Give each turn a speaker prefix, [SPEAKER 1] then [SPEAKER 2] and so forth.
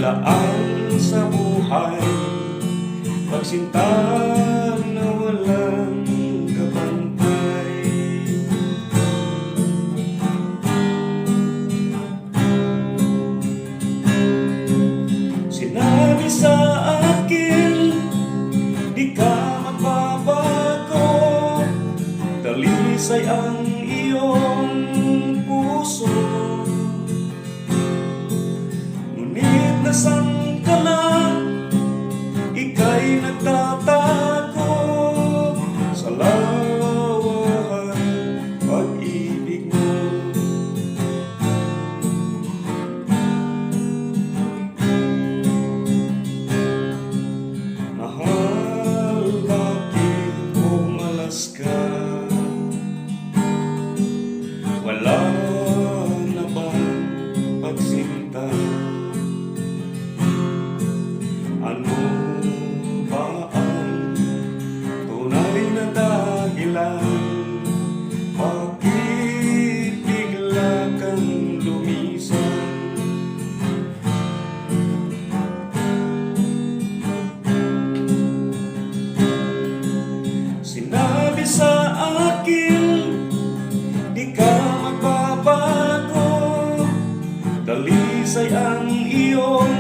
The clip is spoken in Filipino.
[SPEAKER 1] daan sa buhay, pagsinta na walang kapantay. Sinabi sa akin, di ka magbabago, dalisay ang iyong puso. Ngunit nasaan ka na, ika'y nagtatago sa lawahan pag-ibig mo. Mahal, bakit umalas ka? Wala na bang pagsinta? Ano ba ang tunay na dahilan? Bakit bigla kang lumisan? Sinabi sa akin, di ka magbabago, dalisay ang iyong